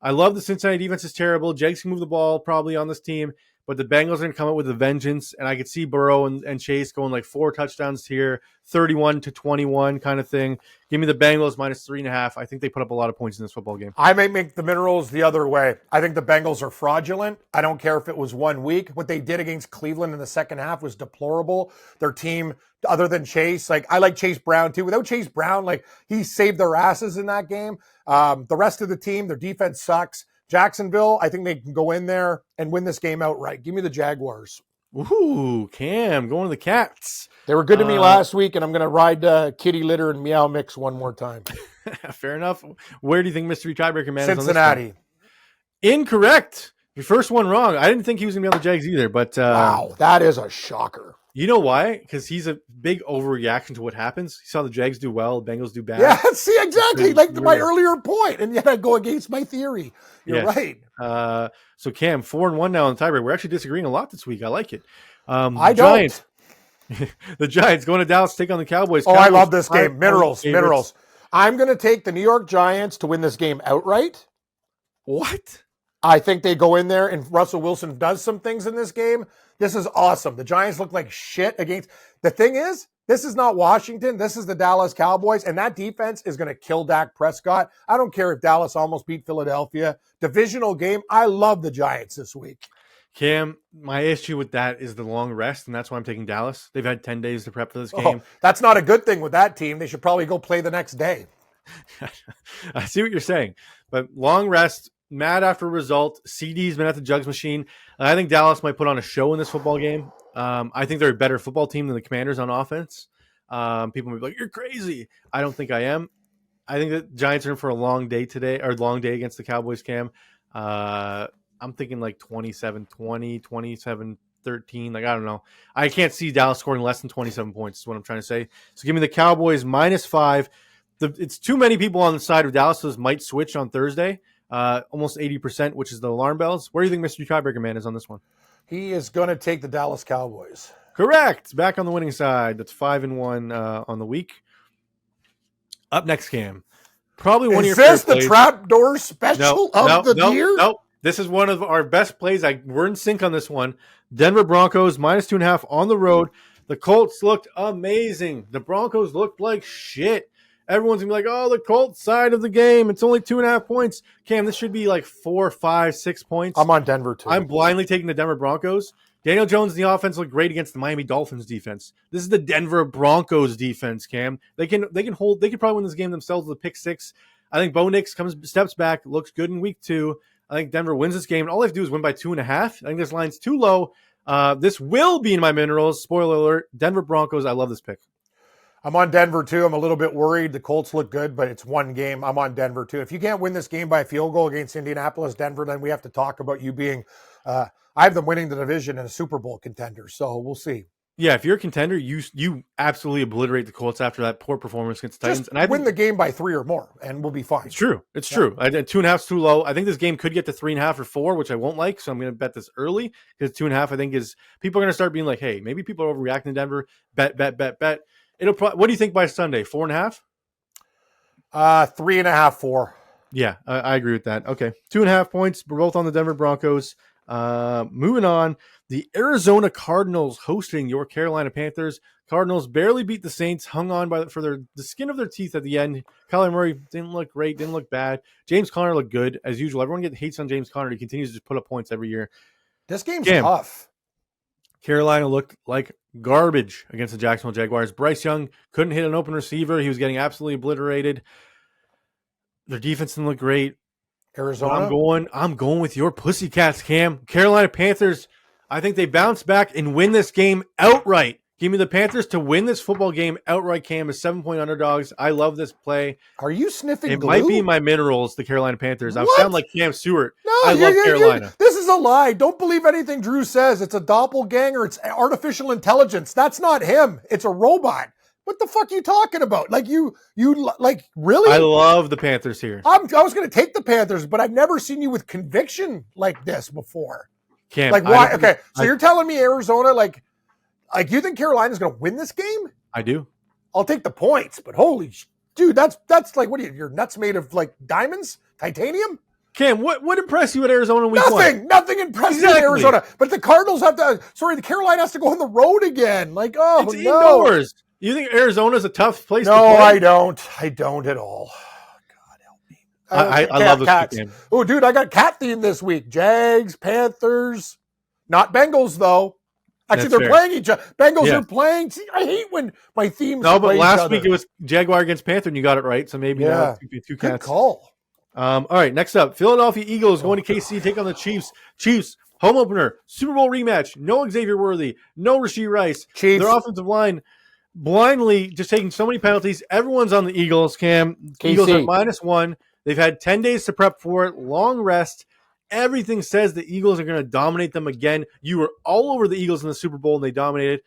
I love the Cincinnati defense is terrible. Jags can move the ball probably on this team. But the Bengals are going to come up with a vengeance, and I could see Burrow and Chase going like 4 touchdowns here, 31-21 kind of thing. Give me the Bengals minus 3.5. I think they put up a lot of points in this football game. I may make the minerals the other way. I think the Bengals are fraudulent. I don't care if it was 1 week. What they did against Cleveland in the second half was deplorable. Their team, other than Chase, I like Chase Brown too. Without Chase Brown, he saved their asses in that game. The rest of the team, their defense sucks. Jacksonville, I think they can go in there and win this game outright. Give me the Jaguars. Ooh, Cam, going to the Cats. They were good to me last week, and I'm going to ride kitty litter and meow mix one more time. Fair enough. Where do you think Mystery Tiebreaker Man Cincinnati. is on this one? Incorrect. Your first one wrong. I didn't think he was going to be on the Jags either. But wow, that is a shocker. You know why? Because he's a big overreaction to what happens. He saw the Jags do well, the Bengals do bad. Yeah, see, exactly. My earlier point, and yet I go against my theory. You're right. So, Cam, 4-1 now on the tiebreaker. We're actually disagreeing a lot this week. I like it. I Giants, don't. The Giants going to Dallas to take on the Cowboys. Oh, I love this game. Minerals. I'm going to take the New York Giants to win this game outright. What? I think they go in there and Russell Wilson does some things in this game. This is awesome. The Giants look like shit against. The thing is, this is not Washington. This is the Dallas Cowboys, and that defense is going to kill Dak Prescott. I don't care if Dallas almost beat Philadelphia. Divisional game. I love the Giants this week. Cam, my issue with that is the long rest, and that's why I'm taking Dallas. They've had 10 days to prep for this game. That's not a good thing with that team. They should probably go play the next day. I see what you're saying, but long rest. Mad after a result. CD's been at the jugs machine. I think Dallas might put on a show in this football game. I think they're a better football team than the Commanders on offense. People may be like, you're crazy. I don't think I am. I think the Giants are in for a long day today, or long day against the Cowboys, Cam. I'm thinking like 27-20, 27-13. I don't know. I can't see Dallas scoring less than 27 points is what I'm trying to say. So give me the Cowboys minus 5. It's too many people on the side of Dallas, so this might switch on Thursday. Almost 80%, which is the alarm bells. Where do you think Mystery Tiebreaker Man is on this one? He is going to take the Dallas Cowboys. Correct. Back on the winning side. That's 5-1 on the week. Up next, Cam. Probably one of your favorite plays. Is this the trapdoor special of the year? No. This is one of our best plays. We're in sync on this one. Denver Broncos minus 2.5 on the road. The Colts looked amazing. The Broncos looked like shit. Everyone's going to be like, oh, the Colts side of the game. It's only 2.5 points. Cam, this should be like 4, 5, 6 points. I'm on Denver, too. I'm blindly taking the Denver Broncos. Daniel Jones and the offense look great against the Miami Dolphins defense. This is the Denver Broncos defense, Cam. They can probably win this game themselves with a pick 6. I think Bo Nix steps back, looks good in week 2. I think Denver wins this game, and all they have to do is win by 2.5. I think this line's too low. This will be in my minerals. Spoiler alert. Denver Broncos. I love this pick. I'm on Denver, too. I'm a little bit worried. The Colts look good, but it's one game. I'm on Denver, too. If you can't win this game by a field goal against Indianapolis, Denver, then we have to talk about you being I have them winning the division and a Super Bowl contender, so we'll see. Yeah, if you're a contender, you absolutely obliterate the Colts after that poor performance against the Titans. And I win the game by 3 or more, and we'll be fine. It's true. It's true. 2.5 is too low. I think this game could get to 3.5 or 4, which I won't like, so I'm going to bet this early because 2.5 I think is people are going to start being like, hey, maybe people are overreacting to Denver. Bet. What do you think by Sunday? 4.5? 3.5, 4. Yeah, I agree with that. Okay, 2.5 points. We're both on the Denver Broncos. Moving on, the Arizona Cardinals hosting your Carolina Panthers. Cardinals barely beat the Saints, hung on for the skin of their teeth at the end. Kyler Murray didn't look great, didn't look bad. James Conner looked good as usual. Everyone hates on James Conner. He continues to just put up points every year. This game's tough. Carolina looked like garbage against the Jacksonville Jaguars. Bryce Young couldn't hit an open receiver. He was getting absolutely obliterated. Their defense didn't look great. Arizona? I'm going with your Pussycats, Cam. Carolina Panthers, I think they bounce back and win this game outright. Give me the Panthers to win this football game outright, Cam, as 7-point underdogs. I love this play. Are you sniffing It glue? might be in my minerals, the Carolina Panthers. I sound like Cam Stewart. No, I love Carolina. This is a lie. Don't believe anything Drew says. It's a doppelganger. It's artificial intelligence. That's not him. It's a robot. What the fuck are you talking about? Like you really? I love the Panthers here. I was going to take the Panthers, but I've never seen you with conviction like this before. Cam, like why? Okay, so you're telling me Arizona, like you think Carolina's going to win this game? I do. I'll take the points, but holy dude, that's like, what are you? Your nuts made of like diamonds, titanium? Cam, what impressed you at Arizona week one? Nothing impressed me in Arizona. But the Cardinals the Carolina has to go on the road again. Like, oh, it's indoors. You think Arizona's a tough place to play? No, I don't. I don't at all. God help me. I love this game. Oh, dude, I got cat theme this week. Jags, Panthers, not Bengals though. Actually, they're playing each other. Bengals are playing. See, I hate when my themes. No, but last week it was Jaguar against Panther, and you got it right. So maybe now it's two cats. Good call. All right, next up, Philadelphia Eagles going to KC to take on the Chiefs. Chiefs home opener, Super Bowl rematch. No Xavier Worthy, no Rashee Rice. Chiefs. Their offensive line blindly just taking so many penalties. Everyone's on the Eagles. Cam, KC. Eagles are -1. They've had 10 days to prep for it. Long rest. Everything says the Eagles are going to dominate them again. You were all over the Eagles in the Super Bowl, and they dominated.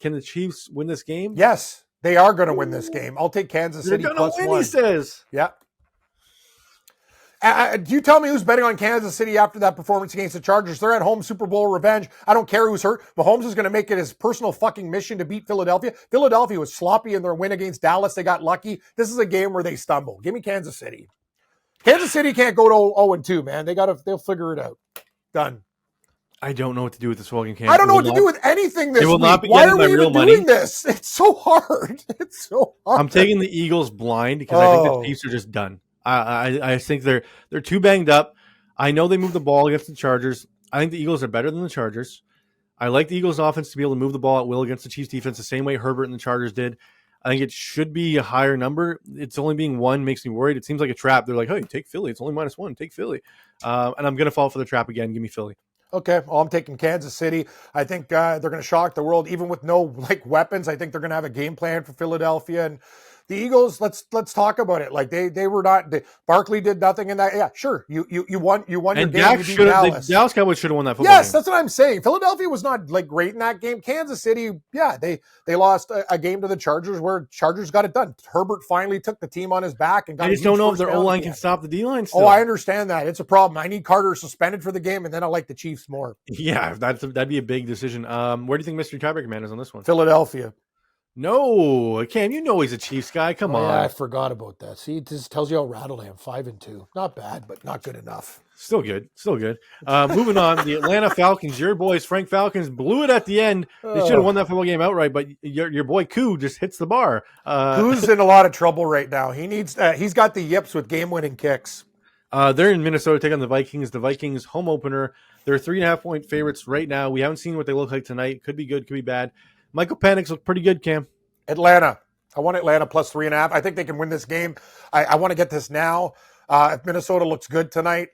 Can the Chiefs win this game? Yes, they are going to win this game. I'll take Kansas City +1. He says. Yeah. Do you tell me who's betting on Kansas City after that performance against the Chargers? They're at home, Super Bowl revenge. I don't care who's hurt. Mahomes is going to make it his personal fucking mission to beat Philadelphia. Philadelphia was sloppy in their win against Dallas. They got lucky. This is a game where they stumble. Give me Kansas City. Kansas City can't go to 0-2, man. They'll figure it out. Done. I don't know what to do with this fucking game. I don't know what to do with anything this week. Not be Why are we even doing this? It's so hard. It's so hard. I'm taking the Eagles blind because I think the Chiefs are just done. I think they're too banged up. I know they moved the ball against the Chargers. I think the Eagles are better than the Chargers. I like the Eagles' offense to be able to move the ball at will against the Chiefs' defense the same way Herbert and the Chargers did. I think it should be a higher number. It's only being 1 makes me worried. It seems like a trap. They're like, hey, take Philly. It's only -1. Take Philly. And I'm going to fall for the trap again. Give me Philly. Okay, well, I'm taking Kansas City. I think they're going to shock the world, even with no weapons. I think they're going to have a game plan for Philadelphia. And the Eagles, let's talk about it. Like they were not. Barkley did nothing in that. Yeah, sure. You won your and game. The Dallas Cowboys should have won that football yes, game. That's what I'm saying. Philadelphia was not great in that game. Kansas City, yeah, they lost a game to the Chargers where Chargers got it done. Herbert finally took the team on his back and got. I just don't know if their O-line can stop the D-line still. Oh, I understand that. It's a problem. I need Carter suspended for the game, and then I like the Chiefs more. Yeah, that'd be a big decision. Where do you think Mr. Tiebreaker Man is on this one? Philadelphia. No, Cam, you know he's a Chiefs guy. Come on. Yeah, I forgot about that. See, this tells you how rattled I am. 5-2. Not bad, but not good enough. Still good. Moving on, the Atlanta Falcons, your boys, Frank Falcons, blew it at the end. They should have won that football game outright, but your boy Koo just hits the bar. Koo's in a lot of trouble right now. He's got the yips with game-winning kicks. They're in Minnesota taking on the Vikings. The Vikings home opener. They're 3.5-point favorites right now. We haven't seen what they look like tonight. Could be good, could be bad. Michael Penix looked pretty good, Cam. Atlanta. I want Atlanta +3.5. I think they can win this game. I want to get this now. If Minnesota looks good tonight,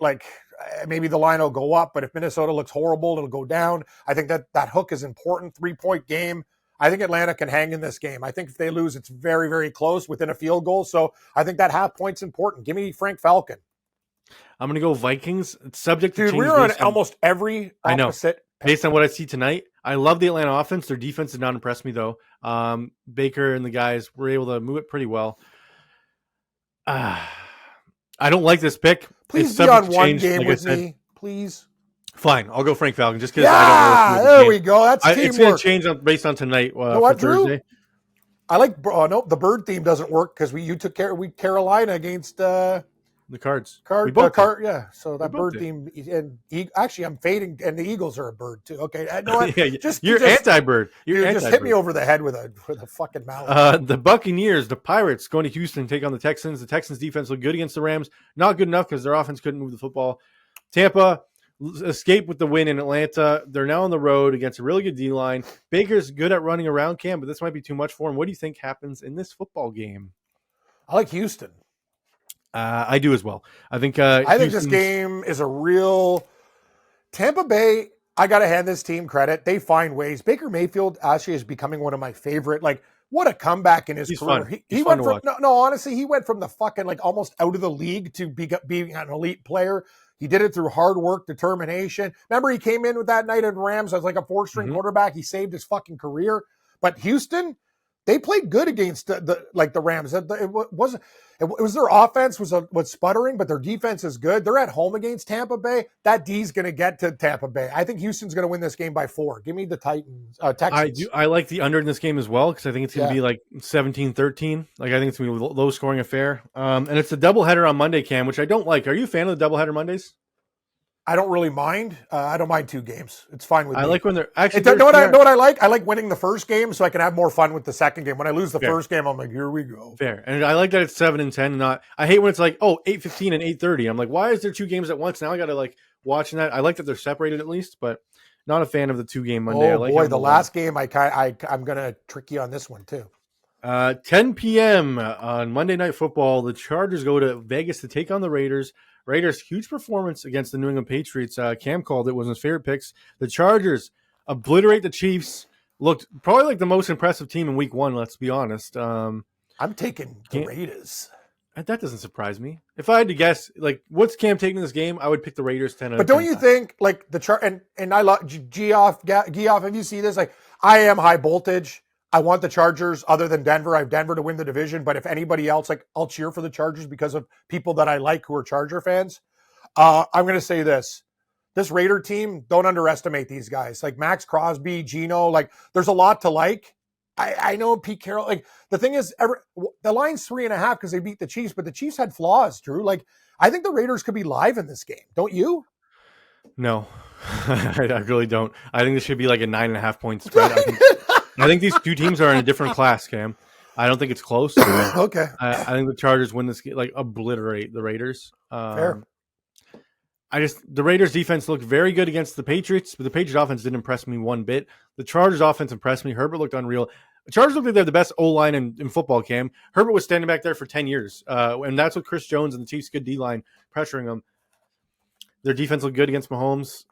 maybe the line will go up. But if Minnesota looks horrible, it'll go down. I think that hook is important. 3-point game. I think Atlanta can hang in this game. I think if they lose, it's very, very close within a field goal. So I think that half point's important. Give me Frank Falcon. I'm going to go Vikings. It's subject to change. Dude, we're on almost every opposite. Based on what I see tonight, I love the Atlanta offense. Their defense did not impress me, though. Baker and the guys were able to move it pretty well. I don't like this pick. Please be on one game with me, please. Fine, I'll go Frank Falcon just because I don't know. There we go. That's teamwork. It's going to change based on tonight for Thursday. I like. No, the bird theme doesn't work because you took Carolina against the Cards. Yeah. So that bird theme, and actually, I'm fading, and the Eagles are a bird too. Okay, no, you're anti-bird. You just hit me over the head with a fucking mallet. The Buccaneers, the Pirates, going to Houston, take on the Texans. The Texans defense looked good against the Rams. Not good enough because their offense couldn't move the football. Tampa escaped with the win in Atlanta. They're now on the road against a really good D-line. Baker's good at running around, Cam, but this might be too much for him. What do you think happens in this football game? I like Houston. I do as well. I think this game is a real Tampa Bay. I got to hand this team credit. They find ways. Baker Mayfield actually is becoming one of my favorite. Like, what a comeback in his career. Fun. He went from, honestly, he went from the fucking, like, almost out of the league to being an elite player. He did it through hard work, determination. Remember, he came in with that night in Rams as like a 4-string quarterback. He saved his fucking career. But Houston, they played good against the Rams. It was their offense was sputtering, but their defense is good. They're at home against Tampa Bay. That D's going to get to Tampa Bay. I think Houston's going to win this game by 4. Give me the Texans. I like the under in this game as well because I think it's going to be like 17-13. Like I think it's going to be a low scoring affair. And it's a doubleheader on Monday, Cam, which I don't like. Are you a fan of the doubleheader Mondays? I don't really mind. I don't mind 2 games. It's fine with me. I like when they're actually. Know what I like? I like winning the first game so I can have more fun with the second game. When I lose the first game, I'm like, here we go. Fair. And I like that it's 7 and 10. Not. I hate when it's like, 8:15 and 8:30. I'm like, why is there 2 games at once? Now I got to like watching that. I like that they're separated at least, but not a fan of the 2-game Monday. Oh boy, the last game I'm gonna trick you on this one too. 10 p.m. on Monday Night Football, the Chargers go to Vegas to take on the Raiders. Raiders, huge performance against the New England Patriots. Cam called it, was his favorite picks. The Chargers obliterate the Chiefs. Looked probably like the most impressive team in week 1, let's be honest. I'm taking the Raiders. That doesn't surprise me. If I had to guess, like, what's Cam taking in this game, I would pick the Raiders 10 out of 10. But don't you think, like, and I love Geoff, if you see this, like, I am high voltage. I want the Chargers other than Denver. I have Denver to win the division, but if anybody else, like, I'll cheer for the Chargers because of people that I like who are Charger fans. I'm going to say this. This Raider team, don't underestimate these guys. Like Max Crosby, Geno, like, there's a lot to like. I know Pete Carroll. Like, the thing is, the line's 3.5 because they beat the Chiefs, but the Chiefs had flaws, Drew. Like, I think the Raiders could be live in this game. Don't you? No, I really don't. I think this should be like a 9.5 point spread. I think these 2 teams are in a different class, Cam. I don't think it's close. Okay. I think the Chargers win this game, like obliterate the Raiders. Fair. The Raiders defense looked very good against the Patriots, but the Patriots offense didn't impress me one bit. The Chargers offense impressed me. Herbert looked unreal. The Chargers looked like they have the best O-line in football, Cam. Herbert was standing back there for 10 years. And that's what Chris Jones and the Chiefs' good D-line pressuring them. Their defense looked good against Mahomes.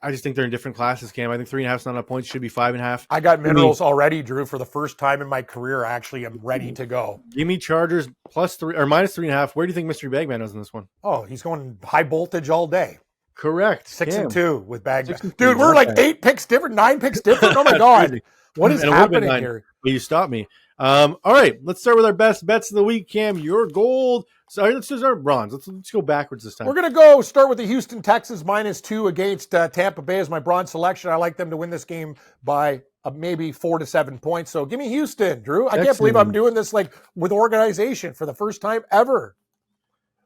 I just think they're in different classes, Cam. I think 3.5 is not enough points. It should be 5.5. I got minerals already, Drew. For the first time in my career, I actually am ready to go. Give me Chargers +3 or -3.5. Where do you think Mystery Bagman is in this one? Oh, he's going high voltage all day. Correct. 6-2 with Bagman. Dude, we're like 8 picks different, 9 picks different. Oh my God. What is happening here? Well, you stopped me. All right, let's start with our best bets of the week, Cam. Your gold. Sorry, let's just start bronze. Let's go backwards this time. We're going to start with the Houston Texans -2 against Tampa Bay as my bronze selection. I like them to win this game by maybe 4 to 7 points. So give me Houston, Drew. I can't believe I'm doing this like with organization for the first time ever.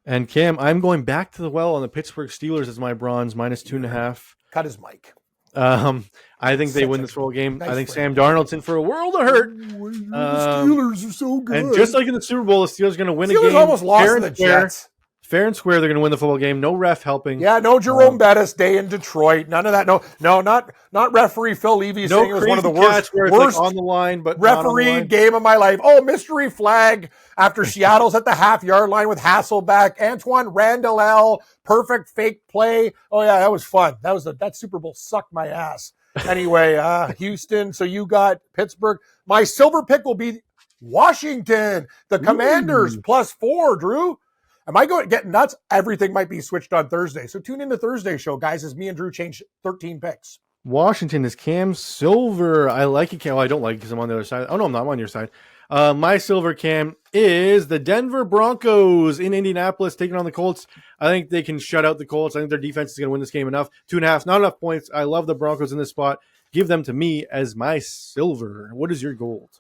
And Cam, I'm going back to the well on the Pittsburgh Steelers as my bronze -2.5. Cut his mic. I think they win this whole game. I think Sam Darnold's in for a world of hurt. The Steelers are so good. And just like in the Super Bowl, the Steelers are going to win a game. Steelers almost lost to the Jets. Fair and square, they're going to win the football game. No ref helping. Yeah, no Jerome Bettis day in Detroit. None of that. No, not referee Phil Levy saying it was one of the worst like on the line, but referee game of my life. Oh, mystery flag after Seattle's at the half-yard line with Hasselbeck. Antoine Randall, perfect fake play. Oh yeah, that was fun. That Super Bowl sucked my ass. Anyway, Houston. So you got Pittsburgh. My silver pick will be Washington. The Commanders +4. Drew. Am I getting nuts? Everything might be switched on Thursday. So tune in to Thursday show, guys, as me and Drew change 13 picks. Washington is Cam Silver. I like it, Cam. Well, I don't like it because I'm on the other side. Oh, no, I'm not on your side. My silver, Cam, is the Denver Broncos in Indianapolis taking on the Colts. I think they can shut out the Colts. I think their defense is going to win this game enough. 2.5, not enough points. I love the Broncos in this spot. Give them to me as my silver. What is your gold?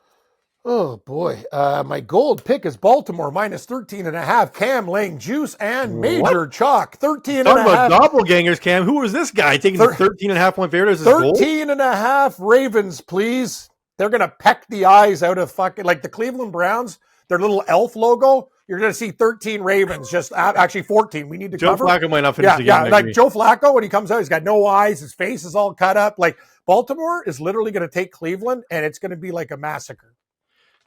Oh, boy. My gold pick is Baltimore -13.5. Cam laying juice and major chalk. 13.5. Talking about doppelgangers, Cam. Who was this guy taking the 13.5 point favorite as his gold? 13.5 Ravens, please. They're going to peck the eyes out of fucking, like the Cleveland Browns, their little elf logo. You're going to see 13 Ravens, just actually 14. We need to cover. Joe Flacco might not finish the game. Yeah, like Joe Flacco, when he comes out, he's got no eyes. His face is all cut up. Like Baltimore is literally going to take Cleveland, and it's going to be like a massacre.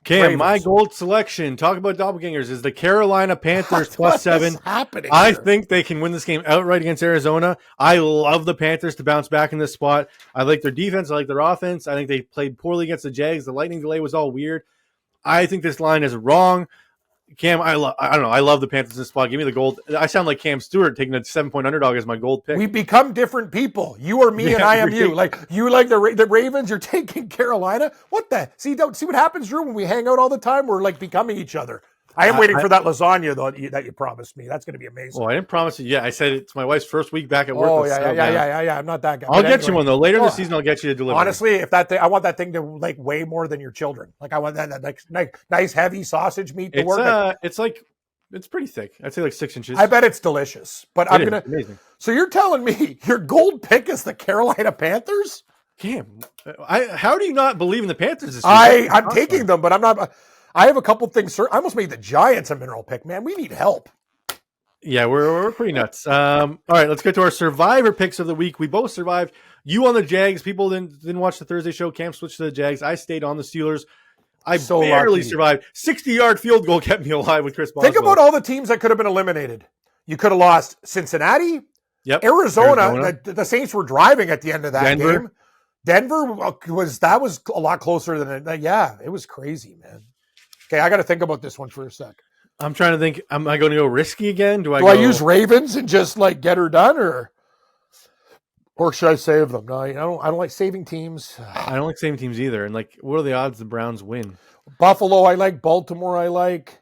Cam, Ravens. my gold selection, talk about doppelgangers, is the Carolina Panthers plus 7. What is happening I here? think they can win this game outright against Arizona. I love the Panthers to bounce back in this spot. I like their defense. I like their offense. I think they played poorly against the Jags. The lightning delay was all weird. I think this line is wrong. Cam, I don't know. I love the Panthers in this spot. Give me the gold. I sound like Cam Stewart taking a 7-point underdog as my gold pick. We become different people. You are me and I am you. Like you like the Ravens, you're taking Carolina. What the? See what happens, Drew, when we hang out all the time? We're like becoming each other. I am waiting for that lasagna though that you promised me. That's going to be amazing. Well, I didn't promise you. Yeah, I said it's my wife's first week back at work. Oh yeah. I'm not that guy. I'll get you one though. Later in the season, I'll get you to deliver. Honestly, if that thing, I want that thing to like weigh more than your children. Like I want that like nice heavy sausage meat to work. It's pretty thick. I'd say like 6 inches. I bet it's delicious. But amazing. So you're telling me your gold pick is the Carolina Panthers? Cam, how do you not believe in the Panthers this week? I'm taking them, but I'm not. I have a couple things. I almost made the Giants a mineral pick, man. We need help. Yeah, we're pretty nuts. All right, let's get to our survivor picks of the week. We both survived. You on the Jags. People didn't watch the Thursday show. Cam switched to the Jags. I stayed on the Steelers. I barely survived. 60-yard field goal kept me alive with Chris Boswell. Think about all the teams that could have been eliminated. You could have lost Cincinnati, Arizona. The Saints were driving at the end of that game. Denver was a lot closer than it. Yeah, it was crazy, man. Okay, I got to think about this one for a sec. I'm trying to think. Am I going to go risky again? Do I use Ravens and just like get her done, or should I save them? No, I don't like saving teams. I don't like saving teams either. And like, what are the odds the Browns win? Buffalo, I like. Baltimore, I like.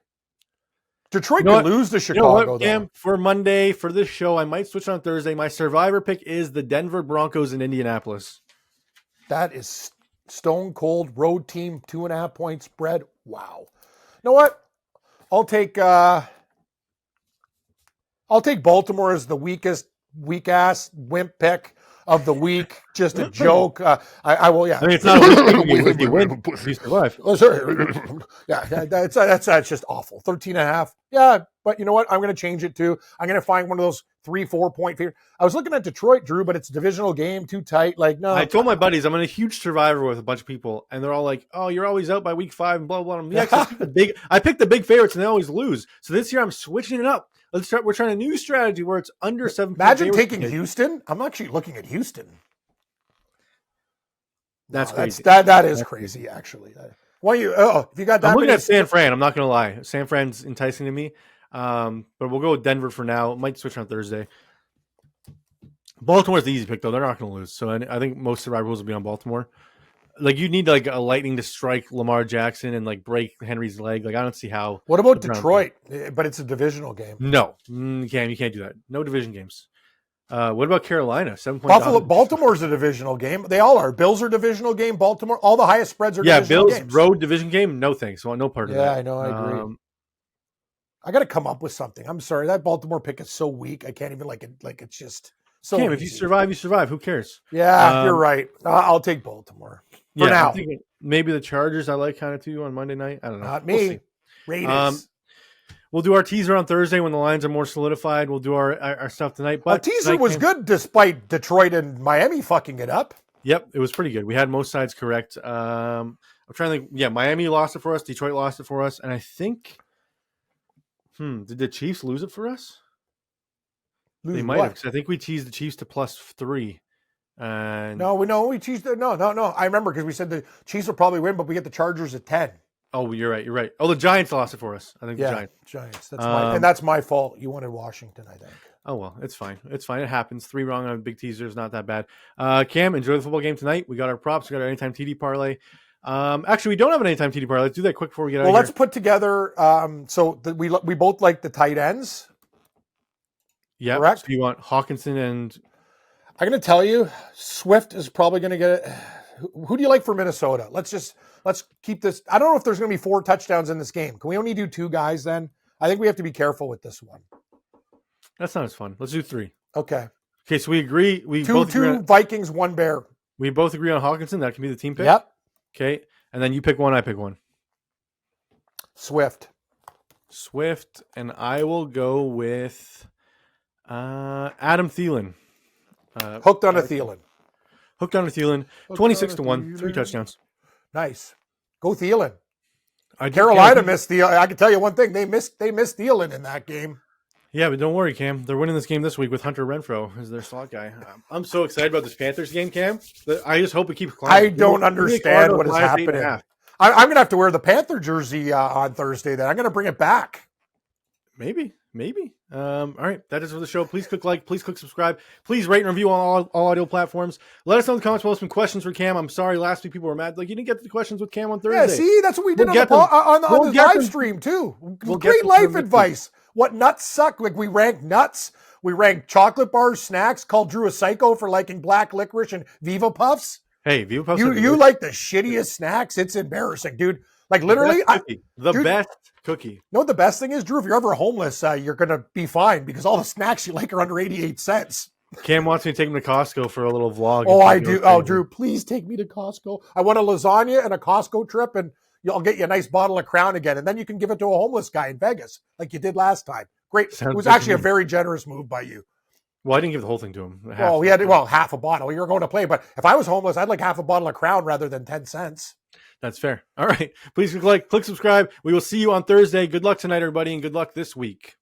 Detroit could lose to Chicago, though. Cam, for Monday, for this show, I might switch on Thursday. My survivor pick is the Denver Broncos in Indianapolis. That is stone cold road team, 2.5 point spread. Wow. You know what? I'll take Baltimore as the weak ass wimp pick of the week. Just a joke. I will. Yeah. I mean, it's not a weak if you win. You survive. Yeah. That's just awful. 13.5. Yeah. But you know what? I'm going to change it too. I'm going to find one of those 3-4 point favorite. I was looking at Detroit, Drew, but it's a divisional game, too tight. Like, no. I told my buddies I'm in a huge survivor with a bunch of people, and they're all like, "Oh, you're always out by week 5 and blah blah." blah. Yeah, I picked the big favorites, and they always lose. So this year I'm switching it up. We're trying a new strategy where it's under 7. Imagine taking Houston. I'm actually looking at Houston. That's crazy. That is crazy, actually. If you got that, I'm looking at San Fran. I'm not going to lie. San Fran's enticing to me. But we'll go with Denver for now. Might switch on Thursday. Baltimore's the easy pick, though. They're not going to lose. So I think most survivors will be on Baltimore. Like, you need like a lightning to strike Lamar Jackson and like break Henry's leg. Like, I don't see how. What about Detroit? But it's a divisional game. No, you can't do that. No division games. What about Carolina? 7 point. Baltimore's a divisional game. They all are. Bills are divisional game. Baltimore, all the highest spreads are divisional games. Bills road division game. No thanks. So no part of that. Yeah, I know. I agree. I got to come up with something. I'm sorry. That Baltimore pick is so weak. I can't even like it. Like, it's just so Cam, if you survive, you survive. Who cares? Yeah, you're right. I'll take Baltimore for now. I'm thinking maybe the Chargers I like kind of too on Monday night. I don't know. Not me. Raiders. We'll do our teaser on Thursday when the lines are more solidified. We'll do our stuff tonight. But our teaser was good despite Detroit and Miami fucking it up. Yep, it was pretty good. We had most sides correct. I'm trying to think. Yeah, Miami lost it for us. Detroit lost it for us. And I think, did the Chiefs lose it for us? They might have. Because I think we teased the Chiefs to +3. And we teased. No. I remember because we said the Chiefs will probably win, but we get the Chargers at 10. Oh, you're right. Oh, the Giants lost it for us. I think the Giants. That's my fault. You wanted Washington, I think. Oh, well, it's fine. It happens. 3 wrong on a big teaser is not that bad. Cam, enjoy the football game tonight. We got our props. We got our anytime TD parlay. Actually, we don't have an anytime TD parlay. Let's do that quick before we get out of here. Well, let's put together. We both like the tight ends. Yeah. Correct. So you want Hawkinson and. I'm going to tell you, Swift is probably going to get it. Who do you like for Minnesota? Let's keep this. I don't know if there's going to be 4 touchdowns in this game. Can we only do 2 guys then? I think we have to be careful with this one. That's not as fun. Let's do 3. Okay. Okay, so we agree. We both agree on Vikings, 1 Bear. We both agree on Hawkinson. That can be the team pick. Yep. Okay, and then you pick 1. I pick 1. Swift, and I will go with Adam Thielen. Hooked on a Thielen. 26-1, 3 touchdowns. Nice. Go Thielen. Carolina missed the. I can tell you one thing: they missed Thielen in that game. Yeah, but don't worry, Cam. They're winning this game this week with Hunter Renfrow as their slot guy. I'm so excited about this Panthers game, Cam. I just hope it keeps climbing. I don't understand what is happening. I'm going to have to wear the Panther jersey on Thursday. Then I'm going to bring it back. Maybe. All right, that is for the show. Please click like. Please click subscribe. Please rate and review on all audio platforms. Let us know in the comments below some questions for Cam. I'm sorry, last week people were mad. Like, you didn't get the questions with Cam on Thursday. Yeah, see, that's what we did on the live stream too. Great life advice. What nuts suck? Like, we rank nuts. We rank chocolate bars, snacks. Called Drew a psycho for liking black licorice and Viva Puffs. Hey, Viva Puffs. You like the shittiest snacks? It's embarrassing, dude. Like, literally, the best cookie. You know what the best thing is, Drew? If you're ever homeless, you're going to be fine because all the snacks you like are under 88 cents. Cam wants me to take him to Costco for a little vlog. Oh, I do. Oh, Drew, please take me to Costco. I want a lasagna and a Costco trip, and I'll get you a nice bottle of Crown again, and then you can give it to a homeless guy in Vegas like you did last time. Great. It was actually a very generous move by you. Well, I didn't give the whole thing to him. We had half a bottle. You were going to play, but if I was homeless, I'd like half a bottle of Crown rather than 10 cents. That's fair. All right. Please click subscribe. We will see you on Thursday. Good luck tonight, everybody, and good luck this week.